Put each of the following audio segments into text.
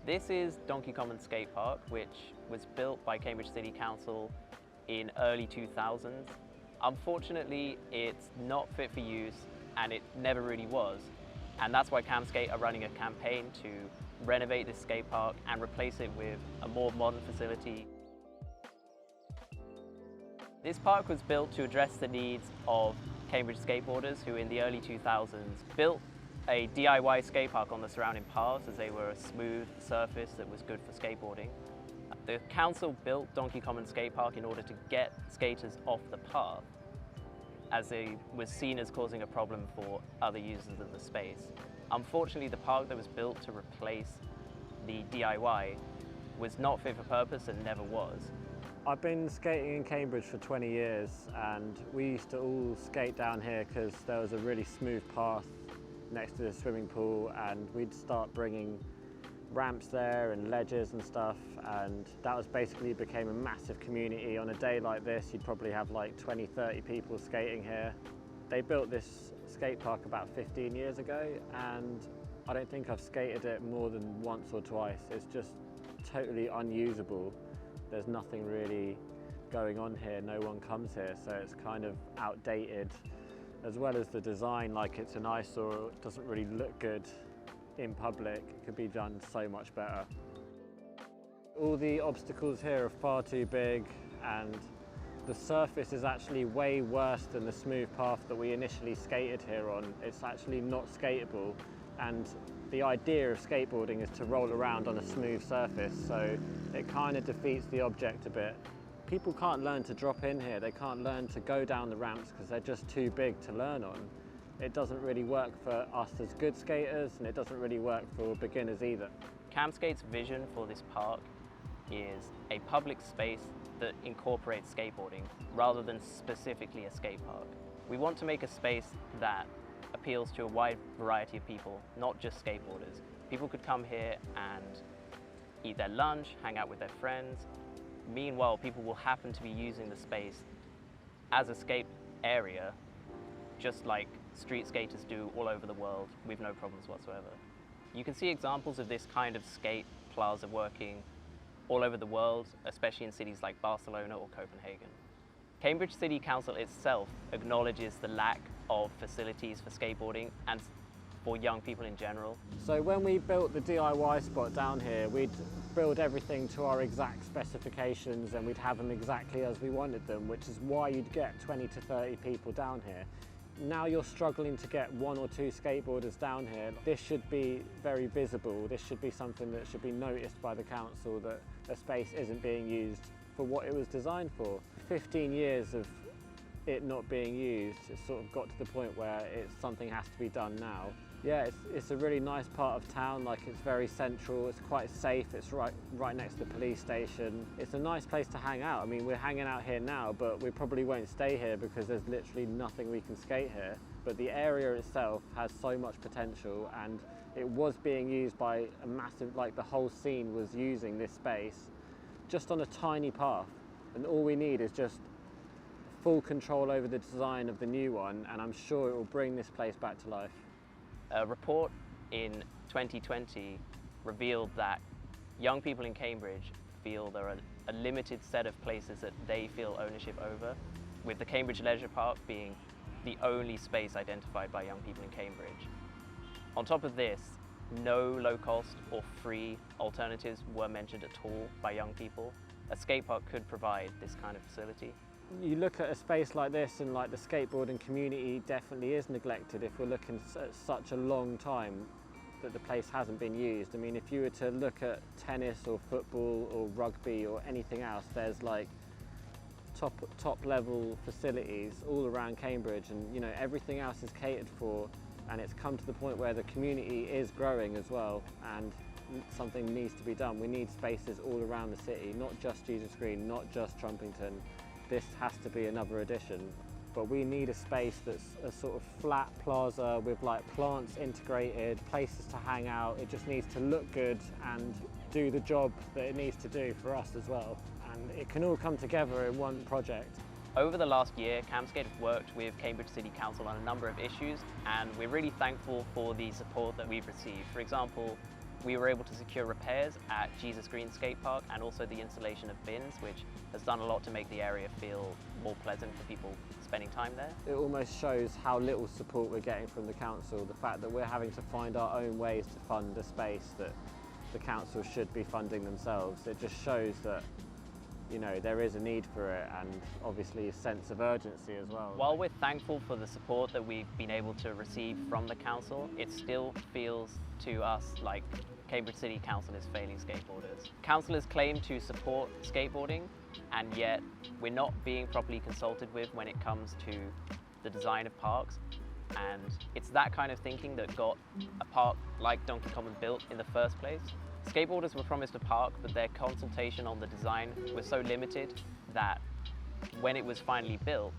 This is Donkey Common Skatepark, which was built by Cambridge City Council in early 2000s. Unfortunately, it's not fit for use and it never really was. And that's why CamSkate are running a campaign to renovate this skate park and replace it with a more modern facility. This park was built to address the needs of Cambridge skateboarders who in the early 2000s built a DIY skate park on the surrounding paths as they were a smooth surface that was good for skateboarding. The council built Donkey Common Skate Park in order to get skaters off the path, as it was seen as causing a problem for other users of the space. Unfortunately, the park that was built to replace the DIY was not fit for purpose and never was. I've been skating in Cambridge for 20 years and we used to all skate down here because there was a really smooth path next to the swimming pool, and we'd start bringing ramps there and ledges and stuff, and that was basically became a massive community. On a day like this you'd probably have like 20-30 people skating here. They built this skate park about 15 years ago and I don't think I've skated it more than once or twice. It's just totally unusable. There's nothing really going on here, no one comes here, so it's kind of outdated. As well as the design, like it's an eyesore, it doesn't really look good in public. It could be done so much better. All the obstacles here are far too big and the surface is actually way worse than the smooth path that we initially skated here on. It's actually not skatable, and the idea of skateboarding is to roll around on a smooth surface, so it kind of defeats the object a bit. People can't learn to drop in here, they can't learn to go down the ramps because they're just too big to learn on. It doesn't really work for us as good skaters and it doesn't really work for beginners either. CamSkate's vision for this park is a public space that incorporates skateboarding rather than specifically a skate park. We want to make a space that appeals to a wide variety of people, not just skateboarders. People could come here and eat their lunch, hang out with their friends. Meanwhile, people will happen to be using the space as a skate area, just like street skaters do all over the world with no problems whatsoever. You can see examples of this kind of skate plaza working all over the world, especially in cities like Barcelona or Copenhagen. Cambridge City Council itself acknowledges the lack of facilities for skateboarding and for young people in general. So when we built the DIY spot down here, we'd build everything to our exact specifications and we'd have them exactly as we wanted them, which is why you'd get 20 to 30 people down here. Now you're struggling to get 1 or 2 skateboarders down here. This should be very visible. This should be something that should be noticed by the council, that a space isn't being used for what it was designed for. 15 years of it not being used, it's sort of got to the point where something has to be done now. Yeah, it's a really nice part of town, like it's very central, it's quite safe, it's right next to the police station. It's a nice place to hang out. I mean, we're hanging out here now, but we probably won't stay here because there's literally nothing we can skate here. But the area itself has so much potential and it was being used by a massive, like the whole scene was using this space just on a tiny path. And all we need is just full control over the design of the new one, and I'm sure it will bring this place back to life. A report in 2020 revealed that young people in Cambridge feel there are a limited set of places that they feel ownership over, with the Cambridge Leisure Park being the only space identified by young people in Cambridge. On top of this, no low-cost or free alternatives were mentioned at all by young people. A skate park could provide this kind of facility. You look at a space like this and like the skateboarding community definitely is neglected if we're looking at such a long time that the place hasn't been used. I mean, if you were to look at tennis or football or rugby or anything else, there's like top level facilities all around Cambridge, and you know, everything else is catered for, and it's come to the point where the community is growing as well, and something needs to be done. We need spaces all around the city, not just Jesus Green, not just Trumpington. This has to be another addition, but we need a space that's a sort of flat plaza with like plants integrated, places to hang out. It just needs to look good and do the job that it needs to do for us as well. And it can all come together in one project. Over the last year, CamSkate have worked with Cambridge City Council on a number of issues, and we're really thankful for the support that we've received. For example, We were able to secure repairs at Jesus Green Skate Park and also the installation of bins, which has done a lot to make the area feel more pleasant for people spending time there. It almost shows how little support we're getting from the council, the fact that we're having to find our own ways to fund a space that the council should be funding themselves. It just shows that, you know, there is a need for it, and obviously a sense of urgency as well. While we're thankful for the support that we've been able to receive from the council, it still feels to us like Cambridge City Council is failing skateboarders. Councillors claim to support skateboarding, and yet we're not being properly consulted with when it comes to the design of parks. And it's that kind of thinking that got a park like Donkey Common built in the first place. Skateboarders were promised a park, but their consultation on the design was so limited that when it was finally built,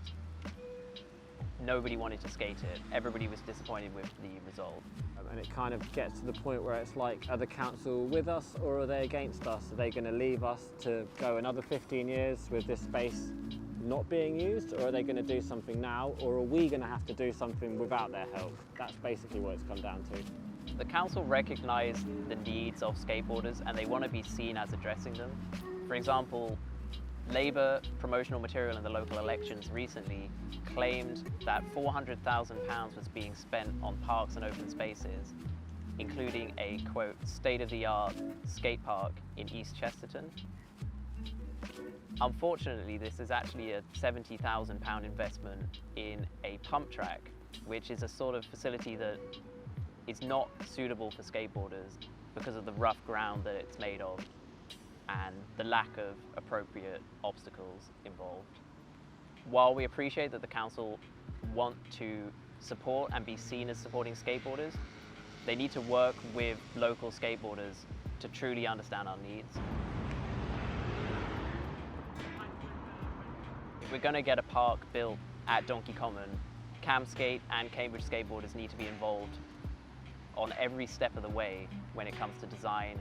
nobody wanted to skate it. Everybody was disappointed with the result. And it kind of gets to the point where it's like, are the council with us or are they against us? Are they going to leave us to go another 15 years with this space not being used, or are they going to do something now, or are we going to have to do something without their help? That's basically what it's come down to. The council recognise the needs of skateboarders and they want to be seen as addressing them. For example, Labour promotional material in the local elections recently claimed that £400,000 was being spent on parks and open spaces, including a, quote, state-of-the-art skate park in East Chesterton. Unfortunately, this is actually a £70,000 investment in a pump track, which is a sort of facility that is not suitable for skateboarders because of the rough ground that it's made of and the lack of appropriate obstacles involved. While we appreciate that the council want to support and be seen as supporting skateboarders, they need to work with local skateboarders to truly understand our needs. If we're going to get a park built at Donkey Common, Camskate and Cambridge skateboarders need to be involved on every step of the way when it comes to design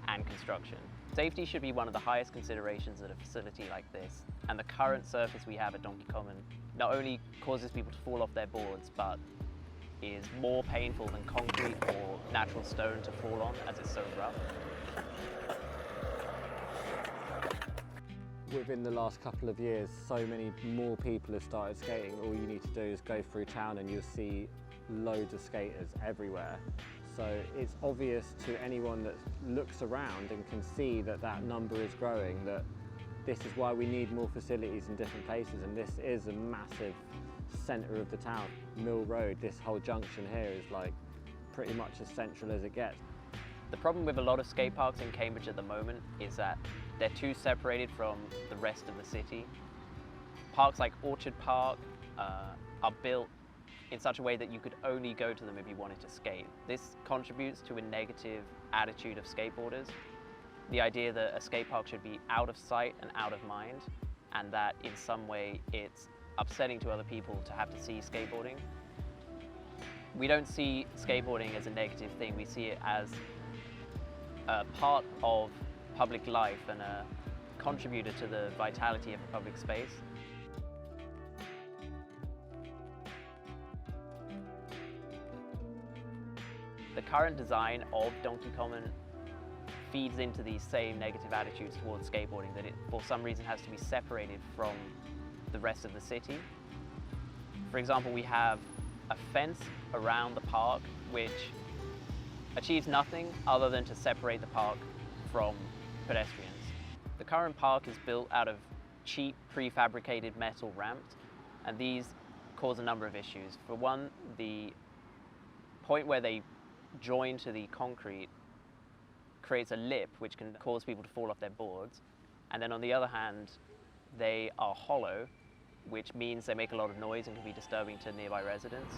and construction. Safety should be one of the highest considerations at a facility like this, and the current surface we have at Donkey Common not only causes people to fall off their boards, but is more painful than concrete or natural stone to fall on as it's so rough. Within the last couple of years, so many more people have started skating. All you need to do is go through town and you'll see loads of skaters everywhere. So it's obvious to anyone that looks around and can see that that number is growing, that this is why we need more facilities in different places, and this is a massive centre of the town. Mill Road, this whole junction here is like pretty much as central as it gets. The problem with a lot of skate parks in Cambridge at the moment is that they're too separated from the rest of the city. Parks like Orchard Park are built in such a way that you could only go to them if you wanted to skate. This contributes to a negative attitude of skateboarders. The idea that a skate park should be out of sight and out of mind, and that in some way it's upsetting to other people to have to see skateboarding. We don't see skateboarding as a negative thing, we see it as a part of public life and a contributor to the vitality of a public space. The current design of Donkey Common feeds into these same negative attitudes towards skateboarding, that it for some reason has to be separated from the rest of the city. For example, we have a fence around the park which achieves nothing other than to separate the park from pedestrians. The current park is built out of cheap prefabricated metal ramps, and these cause a number of issues. For one, the point where they join to the concrete creates a lip which can cause people to fall off their boards, and then on the other hand they are hollow, which means they make a lot of noise and can be disturbing to nearby residents.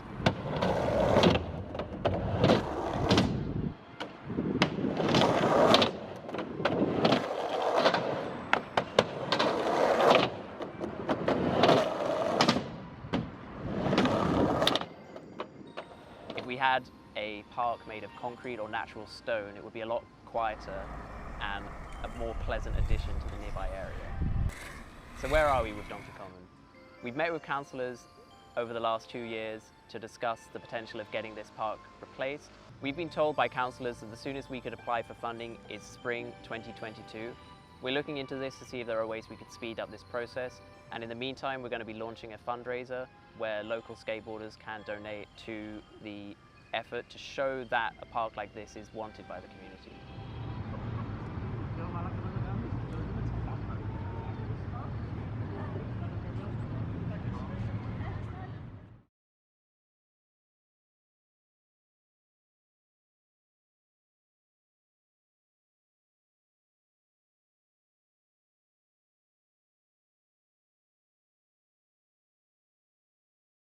If we had a park made of concrete or natural stone, it would be a lot quieter and a more pleasant addition to the nearby area. So where are we with Donkey Common? We've met with councillors over the last 2 years to discuss the potential of getting this park replaced. We've been told by councillors that the soonest we could apply for funding is spring 2022. We're looking into this to see if there are ways we could speed up this process, and in the meantime we're going to be launching a fundraiser where local skateboarders can donate to the effort to show that a park like this is wanted by the community.